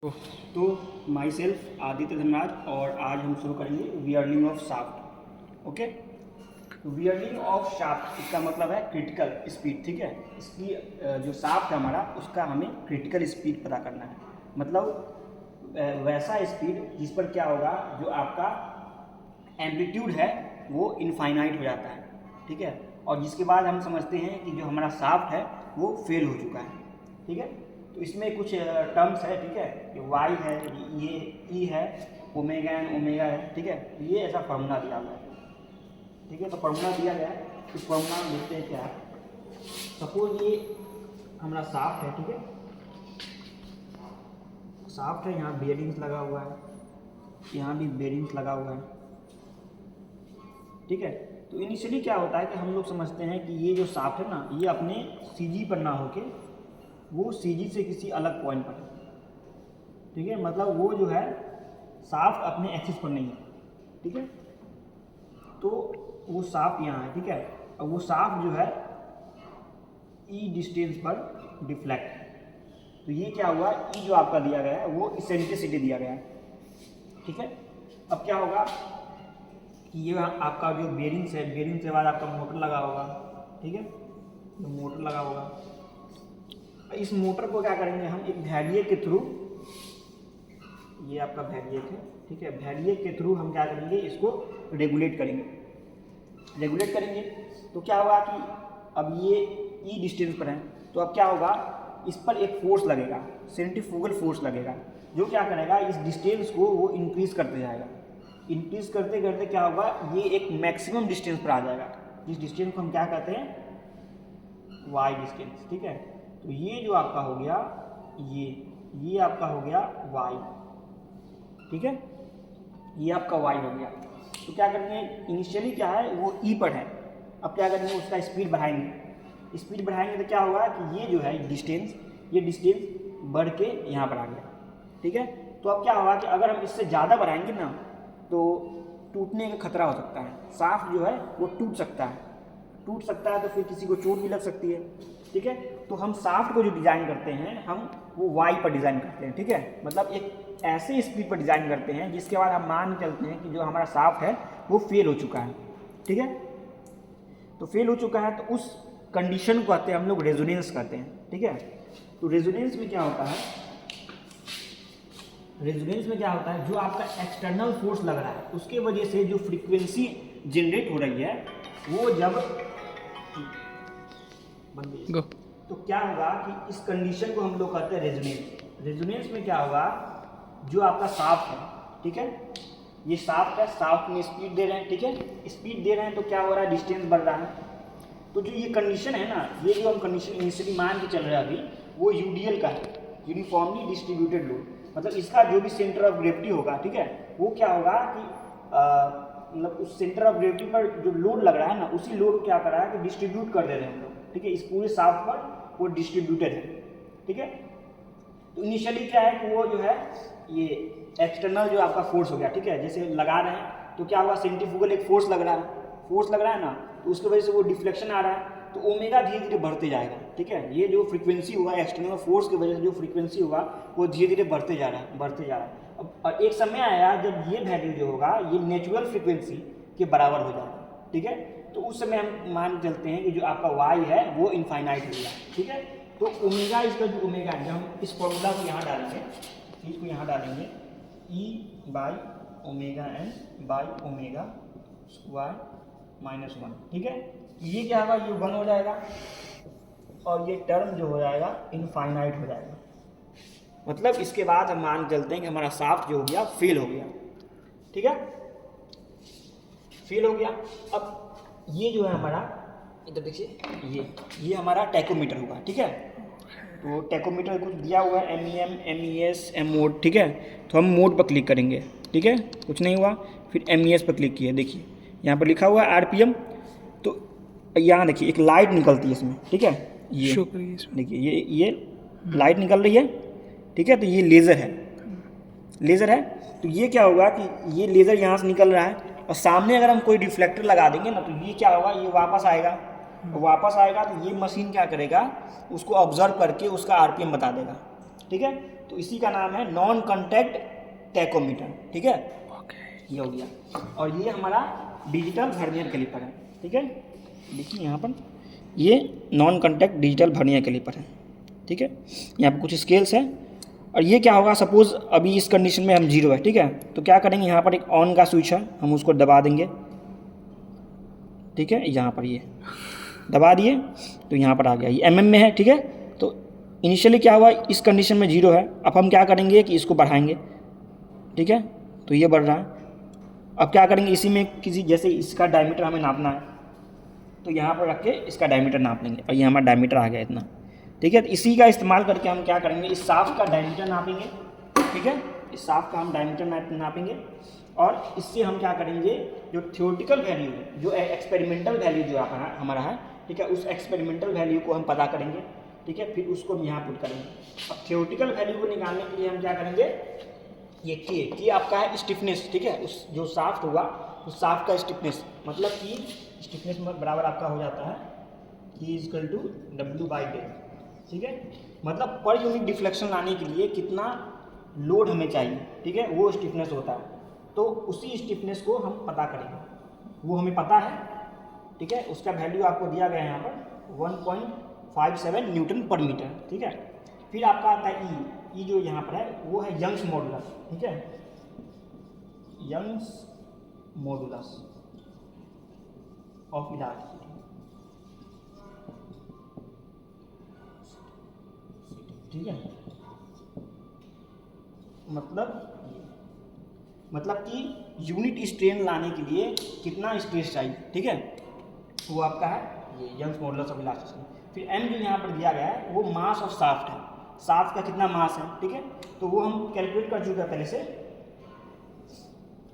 तो my self Aditya Dhanraj और आज हम शुरू करेंगे वियरलिंग ऑफ शाफ्ट। ओके, तो वियरलिंग ऑफ शाफ्ट इसका मतलब है क्रिटिकल स्पीड। ठीक है, इसकी जो शाफ्ट है हमारा उसका हमें क्रिटिकल स्पीड पता करना है। मतलब वैसा स्पीड जिस पर क्या होगा, जो आपका एम्पलीट्यूड है वो इनफाइनाइट हो जाता है। ठीक है, और जिसके बाद हम समझते हैं कि जो हमारा शाफ्ट है वो फेल हो चुका है। ठीक है, तो इसमें कुछ टर्म्स है। ठीक है, ये वाई है, ये ई है, ओमेगा एन ओमेगा है। ठीक है, ये ऐसा फार्मूला दिया हुआ है। ठीक है, तो फार्मूला दिया गया है, इस फार्मूला में देखते हैं क्या है। सपोज ये हमारा शाफ्ट है। ठीक है, शाफ्ट है, यहाँ बेयरिंग्स लगा हुआ है, यहाँ भी बेयरिंग्स लगा हुआ है। ठीक है, तो इनिशियली क्या होता है कि हम लोग समझते हैं कि ये जो शाफ्ट है ना, ये अपने सीजी पर ना होके वो सीजी से किसी अलग पॉइंट पर है। ठीक है, मतलब वो जो है शाफ्ट अपने एक्सिस पर नहीं है। ठीक है, तो वो शाफ्ट यहाँ है। ठीक है, और वो शाफ्ट जो है ई डिस्टेंस पर डिफ्लेक्ट है। तो ये क्या हुआ, ई जो आपका दिया गया है वो इसेंट्रिसिटी दिया गया है। ठीक है, अब क्या होगा कि ये आपका जो बेयरिंग्स है, बेयरिंग के बाद आपका मोटर लगा होगा। ठीक है, तो मोटर लगा होगा, इस मोटर को क्या करेंगे हम, एक वैरिएक के थ्रू, ये आपका वैरिएक है। ठीक है, वैरिएक के थ्रू हम क्या करेंगे, इसको रेगुलेट करेंगे। रेगुलेट करेंगे तो क्या होगा कि अब ये ई डिस्टेंस पर है, तो अब क्या होगा, इस पर एक फोर्स लगेगा, सेंट्रीफ्यूगल फोर्स लगेगा, जो क्या करेगा इस डिस्टेंस को वो इंक्रीज करते जाएगा। इंक्रीज करते करते क्या होगा, ये एक मैक्सिमम डिस्टेंस पर आ जाएगा। इस डिस्टेंस को हम क्या कहते हैं, वाई डिस्टेंस। ठीक है, तो ये जो आपका हो गया, ये आपका हो गया वाई। ठीक है, ये आपका वाई हो गया। तो क्या करेंगे, इनिशियली क्या है वो ई पर है, अब क्या करेंगे उसका स्पीड बढ़ाएंगे। स्पीड बढ़ाएंगे तो क्या होगा कि ये जो है डिस्टेंस, ये डिस्टेंस बढ़ के यहाँ पर आ गया। ठीक है, तो अब क्या होगा कि अगर हम इससे ज़्यादा बढ़ाएंगे ना तो टूटने का खतरा हो सकता है, शाफ्ट जो है वो टूट सकता है। टूट सकता है तो फिर किसी को चोट भी लग सकती है। ठीक है, तो हम शाफ्ट को जो डिज़ाइन करते हैं हम वो वाई पर डिज़ाइन करते हैं। ठीक है, मतलब एक ऐसे स्पीड पर डिज़ाइन करते हैं जिसके बाद हम मान चलते हैं कि जो हमारा शाफ्ट है वो फेल हो चुका है। ठीक है, तो फेल हो चुका है तो उस कंडीशन को कहते हैं हम लोग रेजोनेंस कहते हैं। ठीक है, तो रेजोनेंस में क्या होता है, रेजोनेंस में क्या होता है, जो आपका एक्सटर्नल फोर्स लग रहा है उसके वजह से जो फ्रीक्वेंसी जनरेट हो रही है वो जब तो क्या होगा कि इस कंडीशन को हम लोग कहते हैं रेजोनेंस। रेजोनेंस में क्या होगा, जो आपका शाफ्ट है, ठीक है, ये शाफ्ट है, शाफ्ट में स्पीड दे रहे हैं। ठीक है, स्पीड दे रहे हैं तो क्या हो रहा है, डिस्टेंस बढ़ रहा है। तो जो ये कंडीशन है ना, ये जो हम कंडीशन इनिशियली मान के चल रहे हैं अभी, वो यूडीएल का है, यूनिफॉर्मली डिस्ट्रीब्यूटेड लोड। मतलब इसका जो भी सेंटर ऑफ ग्रेविटी होगा, ठीक है, वो क्या होगा कि मतलब उस सेंटर ऑफ ग्रेविटी पर जो लोड लग रहा है ना, उसी लोड को क्या कर रहा है कि डिस्ट्रीब्यूट कर दे रहे हैं हम लोग। ठीक है, इस पूरे शाफ्ट पर वो डिस्ट्रीब्यूटेड है। ठीक है, तो इनिशियली क्या है कि वो जो है ये एक्सटर्नल जो आपका फोर्स हो गया। ठीक है, जैसे लगा रहे हैं तो क्या हुआ, सेंट्रीफ्यूगल एक फोर्स लग रहा है, फोर्स लग रहा है ना, तो उसकी वजह से वो डिफ्लेक्शन आ रहा है, तो ओमेगा धीरे धीरे बढ़ते जाएगा। ठीक है, ये जो फ्रीक्वेंसी हुआ एक्सटर्नल फोर्स की वजह से जो फ्रीक्वेंसी हुआ वो धीरे धीरे बढ़ते जा रहा है, बढ़ते जा रहा है। अब एक समय आया जब ये वैल्यू जो होगा ये नेचुरल फ्रीक्वेंसी के बराबर हो जाएगा। ठीक है, तो उस समय हम मान चलते हैं कि जो आपका वाई है वो इनफाइनाइट हो गया। ठीक है, तो ओमेगा इसका जो ओमेगा है, हम इस फॉर्मूला को यहाँ डालेंगे, इसको यहाँ डालेंगे, E by omega N by omega Y -1। ठीक है, ये क्या होगा, ये 1 हो जाएगा और ये टर्म जो हो जाएगा इनफाइनाइट हो जाएगा। मतलब इसके बाद हम मान चलते हैं कि हमारा शाफ्ट जो हो गया फेल हो गया। ठीक है, फेल हो गया। अब ये जो है हमारा, इधर देखिए, ये हमारा टैकोमीटर होगा। ठीक है, तो टैकोमीटर कुछ दिया हुआ है, MEM MES M मोड। ठीक है, तो हम मोड पर क्लिक करेंगे। ठीक है, कुछ नहीं हुआ, फिर MES पर क्लिक किया, देखिए यहाँ पर लिखा हुआ है RPM। तो यहाँ देखिए एक लाइट निकलती है इसमें। ठीक है, ये देखिए ये लाइट निकल रही है। ठीक है, तो ये लेज़र है, लेज़र है। तो ये क्या होगा कि ये लेज़र यहाँ से निकल रहा है और सामने अगर हम कोई रिफ्लेक्टर लगा देंगे ना, तो ये क्या होगा, ये वापस आएगा, वापस आएगा तो ये मशीन क्या करेगा, उसको ऑब्जर्व करके उसका RPM बता देगा। ठीक है। तो इसी का नाम है नॉन कॉन्टैक्ट टैकोमीटर, ठीक है। ये हो गया। और ये हमारा डिजिटल वर्नियर कैलिपर है, ठीक है। देखिए यहाँ पर ये non contact digital vernier caliper है, ठीक है। यहाँ पर कुछ स्केल्स हैं। और ये क्या होगा, सपोज़ अभी इस कंडीशन में हम 0 है, ठीक है। तो क्या करेंगे, यहाँ पर एक ऑन का स्विच है, हम उसको दबा देंगे, ठीक है। यहाँ पर ये दबा दिए तो यहाँ पर आ गया, ये mm में है, ठीक है। तो इनिशियली क्या हुआ, इस कंडीशन में 0 है। अब हम क्या करेंगे कि इसको बढ़ाएंगे, ठीक है। तो ये बढ़ रहा है। अब क्या करेंगे, इसी में किसी जैसे इसका डायमीटर हमें नापना है, तो यहाँ पर रख के इसका डायमीटर नाप लेंगे। और ये हमारा डायमीटर आ गया इतना, ठीक है। तो इसी का इस्तेमाल करके हम क्या करेंगे, इस शाफ्ट का डायमीटर नापेंगे, ठीक है। इस शाफ्ट का हम डायमीटर नापेंगे। और इससे हम क्या करेंगे, जो थ्योरेटिकल वैल्यू है, जो एक्सपेरिमेंटल वैल्यू जो हमारा है, ठीक है, उस एक्सपेरिमेंटल वैल्यू को हम पता करेंगे, ठीक है। फिर उसको हम यहाँ पुट करेंगे। अब थ्योरेटिकल वैल्यू को निकालने के लिए हम क्या करेंगे, ये के आपका है स्टिफनेस, ठीक है। उस जो शाफ्ट होगा उस शाफ्ट का स्टिफनेस, मतलब कि स्टिफनेस बराबर आपका हो जाता है K=W/10, ठीक है। मतलब पर यूनिट डिफ्लेक्शन लाने के लिए कितना लोड हमें चाहिए, ठीक है, वो स्टिफनेस होता है। तो उसी स्टिफनेस को हम पता करेंगे, वो हमें पता है, ठीक है। उसका वैल्यू आपको दिया गया है यहाँ पर 1.57 न्यूटन पर मीटर, ठीक है। फिर आपका आता है ई जो यहाँ पर है वो है यंग्स मॉडुलस, ठीक है। यंग्स मॉडुलस ऑफ इलास्टिसिटी, ठीक है। मतलब कि यूनिट स्ट्रेन लाने के लिए कितना स्ट्रेस चाहिए, ठीक है, वो आपका है ये यंग्स मॉडुलस ऑफ इलास्टिसिटी। फिर एम जो यहाँ पर दिया गया है वो मास ऑफ शाफ्ट है, शाफ्ट का कितना मास है, ठीक है। तो वो हम कैलकुलेट कर चुके हैं पहले से।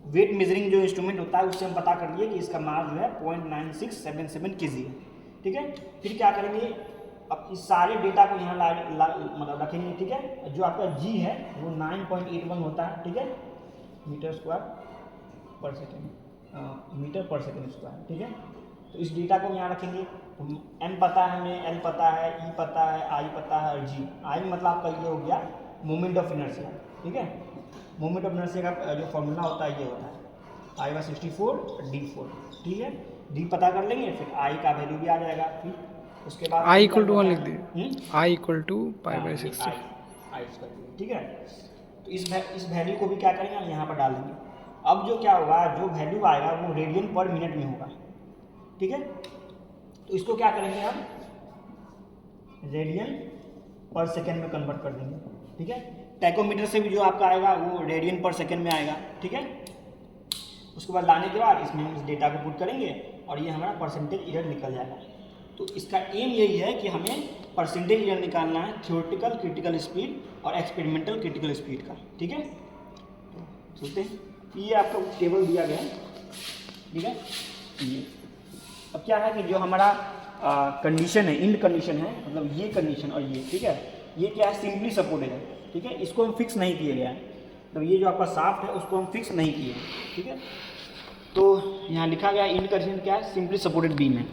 वेट मेजरिंग जो इंस्ट्रूमेंट होता है उससे हम पता कर लिए कि इसका मास जो है 0.9677 kg है, ठीक है। फिर क्या करेंगे, अब इस सारे डेटा को यहाँ मतलब रखेंगे, ठीक है। जो आपका जी है वो 9.81 होता है, ठीक है, मीटर स्क्वायर पर सेकेंड, मीटर पर सेकेंड स्क्वायर, ठीक है। तो इस डेटा को यहाँ रखेंगे। तो एम पता है हमें, एल पता है, ई पता है, आई पता है, और जी। आई मतलब आपका ये हो गया मोमेंट ऑफ इनर्शिया, ठीक है। मोमेंट ऑफ इनर्शिया का जो फॉर्मूला होता है ये होता है I/64 D4, ठीक है। डी पता कर लेंगे, फिर आई का वैल्यू भी आ जाएगा। फिर उसके बाद I=1 लिख दिए, I=π/60, ठीक है। तो इस वैल्यू को भी क्या करेंगे, हम यहाँ पर डाल देंगे। अब जो क्या होगा, जो वैल्यू आएगा वो रेडियन पर मिनट में होगा, ठीक है। तो इसको क्या करेंगे, हम रेडियन पर सेकेंड में कन्वर्ट कर देंगे, ठीक है। टैकोमीटर से भी जो आपका आएगा वो रेडियन पर सेकेंड में आएगा, ठीक है। उसके बाद लाने के बाद इसमें हम इस डेटा को पुट करेंगे और ये हमारा परसेंटेज एरर निकल जाएगा। तो इसका एम यही है कि हमें परसेंटेज एरर निकालना है थ्योरेटिकल क्रिटिकल स्पीड और एक्सपेरिमेंटल क्रिटिकल स्पीड का, ठीक है। तो सोचते हैं, ये आपका टेबल दिया गया है, ठीक है। ये अब क्या है कि जो हमारा कंडीशन है, इंड कंडीशन है, मतलब ये कंडीशन और ये, ठीक है, ये क्या है, सिंपली सपोर्टेड है, ठीक है। इसको हम फिक्स नहीं किए गया है, तो ये जो आपका शाफ्ट है उसको हम फिक्स नहीं किए, ठीक है। तो यहाँ लिखा गया इंड कंडीशन क्या है, सिंपली सपोर्टेड बीम है।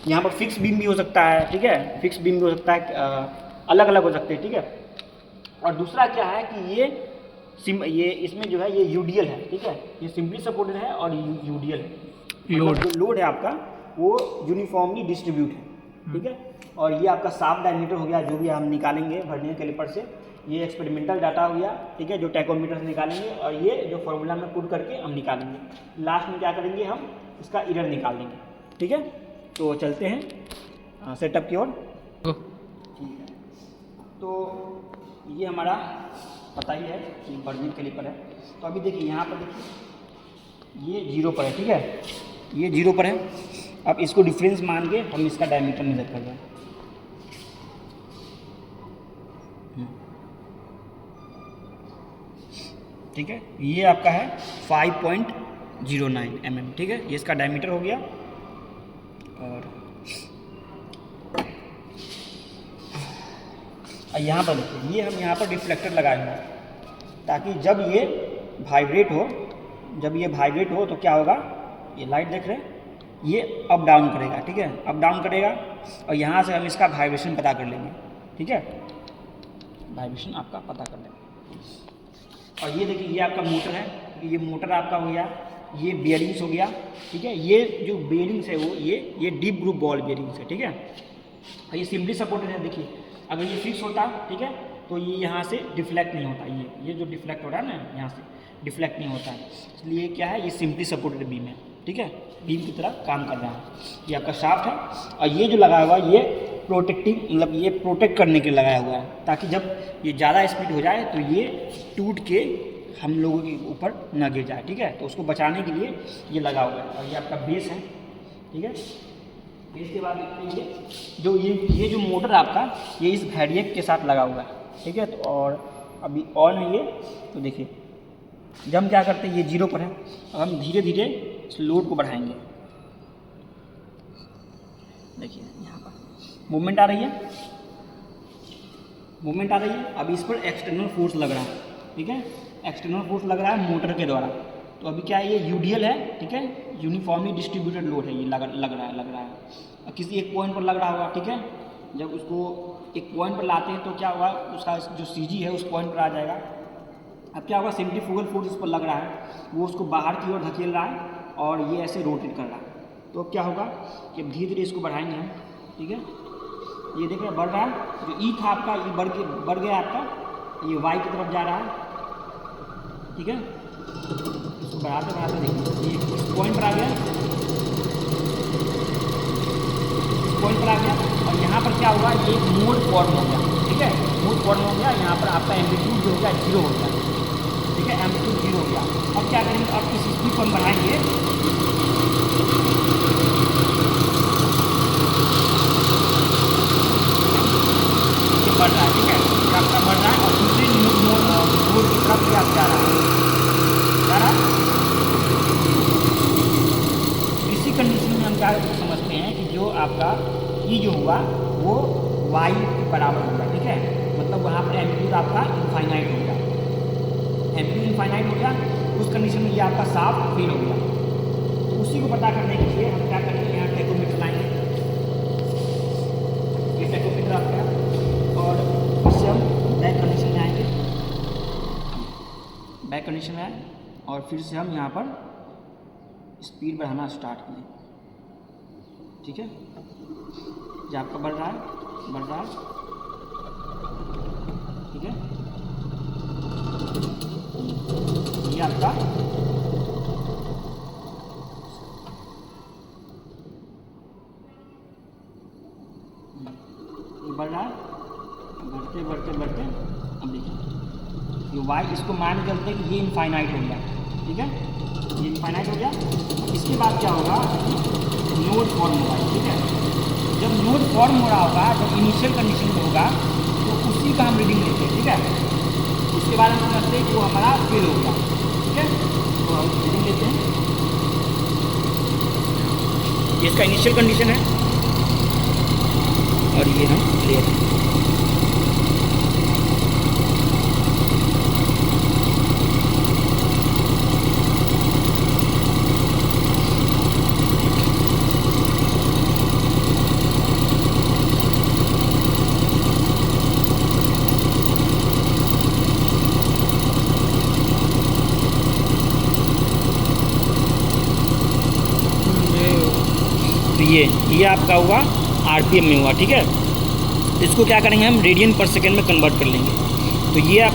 यहाँ पर फिक्स बीम भी हो सकता है, ठीक है, फिक्स बीम भी हो सकता है, अलग अलग हो सकते हैं, ठीक है। और दूसरा क्या है कि ये इसमें जो है ये यूडीएल है, ठीक है। ये सिंपली सपोर्टेड है और यूडीएल है, लोड जो लोड है आपका वो यूनिफॉर्मली डिस्ट्रीब्यूट है, ठीक है। और ये आपका शाफ्ट डायमीटर हो गया, जो भी हम निकालेंगे वर्नियर कैलिपर से। ये एक्सपेरिमेंटल डाटा हो गया, ठीक है, जो टैकोमीटर से निकालेंगे। और ये जो फॉर्मूला में पुट करके हम निकालेंगे। लास्ट में क्या करेंगे, हम इसका एरर निकाल देंगे, ठीक है। तो चलते हैं सेटअप की ओर, ठीक है। तो ये हमारा पता ही है कि वर्नियर कैलिपर है। तो अभी देखिए यहाँ पर देखिए ये 0 पर है, ठीक है, ये 0 पर है। अब इसको डिफरेंस मान के हम इसका डायमीटर मेजर कर रहे हैं, ठीक है। ये आपका है 5.09 mm, ठीक है, ये इसका डायमीटर हो गया। और यहाँ पर देखिए, ये हम यहाँ पर रिफ्लेक्टर लगाए हुए हैं ताकि जब ये वाइब्रेट हो तो क्या होगा, ये लाइट देख रहे हैं, ये अप डाउन करेगा, ठीक है, अप डाउन करेगा। और यहाँ से हम इसका वाइब्रेशन पता कर लेंगे, ठीक है। वाइब्रेशन आपका पता कर लें। और ये देखिए, ये आपका मोटर है, ये मोटर आपका हो गया, ये बेयरिंग्स हो गया, ठीक है। ये जो बेयरिंग्स है वो ये डीप ग्रुप बॉल बेयरिंग्स है, ठीक है। और ये सिंपली सपोर्टेड है। देखिए अगर ये फिक्स होता, ठीक है, तो ये यहाँ से डिफ्लेक्ट नहीं होता, ये जो डिफ्लेक्ट हो रहा है ना, यहाँ से डिफ्लेक्ट नहीं होता है, इसलिए क्या है, ये सिंपली सपोर्टेड बीम है, ठीक है, बीम की तरह काम कर रहा है। ये आपका शाफ्ट है और ये जो लगाया हुआ ये प्रोटेक्टिव, मतलब ये प्रोटेक्ट करने के लिए लगाया हुआ है, ताकि जब ये ज़्यादा स्पीड हो जाए तो ये टूट के हम लोगों के ऊपर न गिर जाए, ठीक है। तो उसको बचाने के लिए ये लगा हुआ है। और ये आपका बेस है, ठीक है। बेस के बाद ये जो मोटर आपका ये इस वैरिएक के साथ लगा हुआ है, ठीक है। तो और अभी ऑन है ये, तो देखिए जब हम क्या करते हैं, ये 0 पर है, अब हम धीरे धीरे इस लोड को बढ़ाएंगे। देखिए यहाँ पर मूवमेंट आ रही है, मूवमेंट आ रही है। अब इस पर एक्सटर्नल फोर्स लग रहा है, ठीक है, एक्सटर्नल फोर्स लग रहा है मोटर के द्वारा। तो अभी क्या है, ये यूडीएल है, ठीक है, यूनिफॉर्मली डिस्ट्रीब्यूटेड लोड है, ये लग रहा है। किसी एक पॉइंट पर लग रहा होगा, ठीक है। जब उसको एक पॉइंट पर लाते हैं तो क्या होगा, उसका जो सीजी है उस पॉइंट पर आ जाएगा। अब क्या होगा, सेंट्रीफ्यूगल फोर्स उस पर लग रहा है, वो उसको बाहर की ओर धकेल रहा है और ये ऐसे रोटेट कर रहा है। तो अब क्या होगा कि अब धीरे धीरे इसको बढ़ाएंगे हम, ठीक है। ये देख रहे हैं बढ़ रहा है, जो ई था आपका ये बढ़ गया आपका, ये वाई की तरफ जा रहा है, ठीक है। इसको बढ़ाते बढ़ाते देखिए ये इस पॉइंट पर आ गया, इस पॉइंट पर आ गया। और यहाँ पर क्या होगा, ये मोड फॉर्म हो गया, ठीक है, मोड फॉर्म हो गया। यहाँ पर आपका एम्पलीट्यूड जो हो गया 0 हो गया, ठीक है, एम्पलीट्यूड 0 हो गया। अब क्या करेंगे, अब इस स्पीड को हम बढ़ाएंगे, ये बढ़ रहा है, ठीक है, ये आपका बढ़ रहा है और दूसरी मोड की तरफ भी आप जा रहा है। इसी कंडीशन में हम क्या समझते हैं कि जो आपका ई जो हुआ वो वाई के बराबर होगा, ठीक है। मतलब वहाँ पर एम्पलीट्यूड आपका इनफाइनाइट हो गया, एम्पलीट्यूड इनफाइनाइट हो गया। उस कंडीशन में ये आपका शाफ्ट फेल हो गया। तो उसी को पता करने के लिए हम क्या करेंगे, यहाँ टेकोमीटर लाएंगे, ये टेकोमीटर आपका, और इससे हम बैक कंडीशन में आएंगे, बैक कंडीशन में आए और फिर से हम यहाँ पर स्पीड बढ़ाना स्टार्ट किए, ठीक है। जो आपका बढ़ रहा है, ठीक है। ये आपका बढ़ रहा है, बढ़ते अब देखिए ये वाई, इसको मान के चलते कि ये इनफाइनाइट हो गया, ठीक है, ये इनफाइनाइट हो गया। इसके बाद क्या होगा, नोड फॉर्म होगा, ठीक है। जब नोड फॉर्म हो रहा होगा, जब इनिशियल कंडीशन में होगा, तो उसी का हम रीडिंग लेते हैं, ठीक है। उसके बाद हम समझते हैं कि वो हमारा फेल हो गया, ठीक है। तो हम रीडिंग लेते हैं, ये इसका इनिशियल कंडीशन है और ये हम ले रहे हैं। ये आपका हुआ आरपीएम में हुआ, ठीक है। इसको क्या करेंगे हम, रेडियन पर सेकेंड में कन्वर्ट कर लेंगे। तो ये आप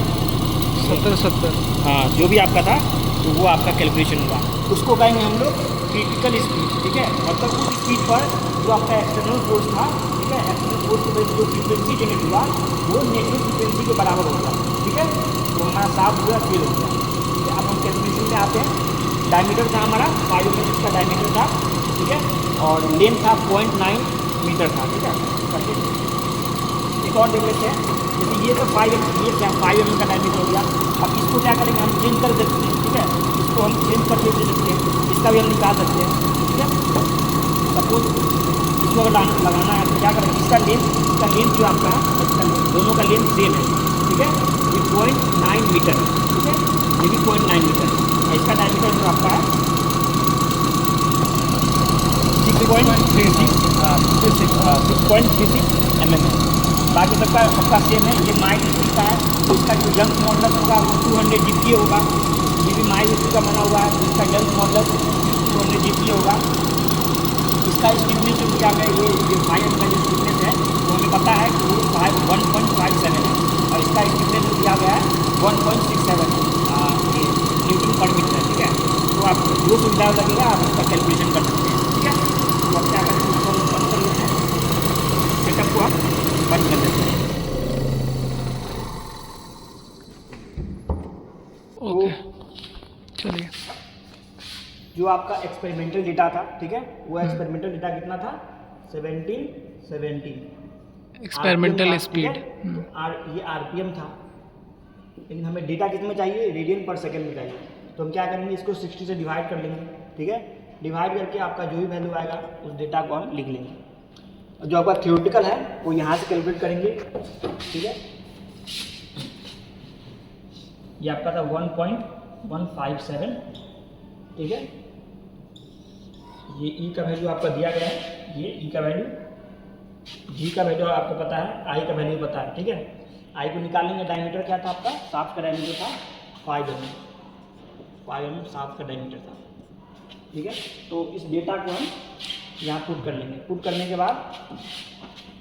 70 हाँ जो भी आपका था तो वो आपका कैलकुलेशन हुआ, उसको कहेंगे हम लोग क्रिटिकल स्पीड, ठीक है। मतलब उस स्पीड पर जो आपका एक्सटर्नल फोर्स था, ठीक है, एक्सटर्नल फोर्स की वजह से जो फ्रीक्वेंसी जनरेट हुआ वो नेचुरल फ्रीक्वेंसी के बराबर होगा, ठीक है। तो हमारा साफ जो है फेल हो गया, ठीक है। अब हम कैलकुलेशन में आते हैं। डायमीटर था हमारा 5 मीटर का डायमीटर था, ठीक है, और लेंथ था 0.9 मीटर था, ठीक है। करके एक और देख लेते हैं, जैसे ये तो 5 mm का डायमीटर हो गया। अब इसको क्या करेंगे, हम चेंज कर सकते हैं, ठीक है। इसको हम चेंज करके दे सकते हैं, इसका भी हम निकाल सकते हैं, ठीक है। सपोज इसको अगर लगाना है तो क्या करेंगे, इसका लेंथ जो आपका है, इसका दोनों का लेंथ सेम है, ठीक है। ये 0.9 मीटर है, ठीक है, ये भी 0.9 मीटर है। और इसका डायमीटर जो आपका है 6.36 mm है। बाकी सबका सेम है। ये माई विस्की का है, तो इसका जो जंक मॉडल होगा वो 200 GPA होगा। ये भी माई विस्की का बना हुआ है, तो इसका जंक मॉडल 200 GPA होगा। इसका स्टिफनेस जो क्या है, ये फाइव का जो स्टिफनेस है वो हमें पता है कि वो 1.57 है, और इसका स्टिफनेस जो दिया गया है 1.67 ये न्यूटन पर मीटर है। ठीक है, तो आप जो सुविधा लगेगा आप उसका कैलकुलेशन कर सकते हैं। ठीक है, तो अब क्या करेंगे, इसको हम बंद कर लेते हैं, सेटअप को हम बंद कर लेते हैं। ओके, चलिए। जो आपका एक्सपेरिमेंटल डेटा था, ठीक है, वो एक्सपेरिमेंटल डेटा कितना था, 17 एक्सपेरिमेंटल स्पीड। ये आरपीएम था, लेकिन हमें डेटा किस में चाहिए, रेडियन पर सेकंड में चाहिए। तो हम क्या करेंगे, इसको 60 से डिवाइड कर लेंगे। ठीक है, डिवाइड करके आपका जो भी वैल्यू आएगा उस डेटा को हम लिख लेंगे। और जो आपका थ्योरेटिकल है वो यहाँ से कैलकुलेट करेंगे। ठीक है, ये आपका था 1.157। ठीक है, ये ई का वैल्यू आपका दिया गया है, ये ई का वैल्यू, जी का वैल्यू आपको पता है, आई का वैल्यू पता है। ठीक है, आई को निकालेंगे, डायमीटर क्या था आपका, शाफ्ट का डायमीटर था 5 mm शाफ्ट का डायमीटर था। ठीक है, तो इस डेटा को हम यहाँ पुट कर लेंगे। पुट करने के बाद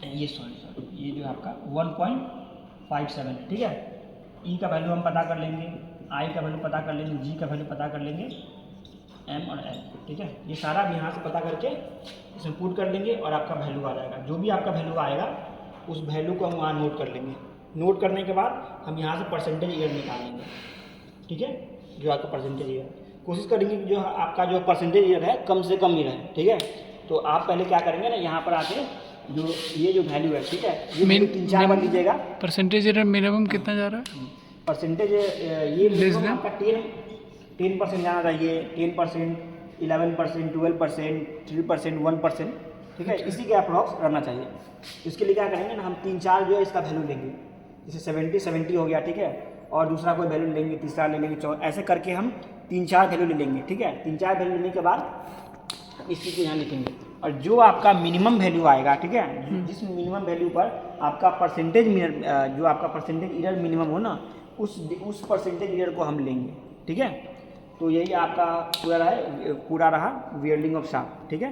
ये ये जो आपका 1.57 है। ठीक है, ई का वैल्यू हम पता कर लेंगे, आई का वैल्यू पता कर लेंगे, जी का वैल्यू पता कर लेंगे, एम और एल। ठीक है, ये सारा अब यहाँ से पता करके इसमें पुट कर लेंगे और आपका वैल्यू आ जाएगा। जो भी आपका वैल्यू आएगा उस वैल्यू को हम वहाँ नोट कर लेंगे। नोट करने के बाद हम यहाँ से परसेंटेज ईयर निकालेंगे। ठीक है, जो आपका परसेंटेज ईयर, कोशिश करेंगे कि जो आपका जो परसेंटेज ईयर है कम से कम ही रहे। ठीक है, तो आप पहले क्या करेंगे ना, यहाँ पर आके जो ये जो वैल्यू है, ठीक है, ये 3-4 बार लीजिएगा। परसेंटेज एरर मिनिमम कितना जा रहा है? परसेंटेज ये मिनिमम आपका 10% जाना चाहिए, 10%, 11%, 12%, 3%, 1%। ठीक है, इसी के अप्रॉक्स रहना चाहिए। इसके लिए क्या करेंगे ना, हम 3-4 जो है इसका वैल्यू लेंगे, जैसे 70 हो गया। ठीक है, और दूसरा कोई वैल्यू लेंगे, तीसरा ले लेंगे, ऐसे करके हम 3-4 वैल्यू ले लेंगे। ठीक है, 3-4 वैल्यू लेने के बाद इस चीज़ को यहाँ लिखेंगे, और जो आपका मिनिमम वैल्यू आएगा, ठीक है, जिस मिनिमम वैल्यू पर आपका परसेंटेज जो आपका परसेंटेज ईयर मिनिमम हो ना, उस परसेंटेज ईयर को हम लेंगे। ठीक है, तो यही आपका पूरा रहा वेल्डिंग ऑफ शाफ्ट। ठीक है।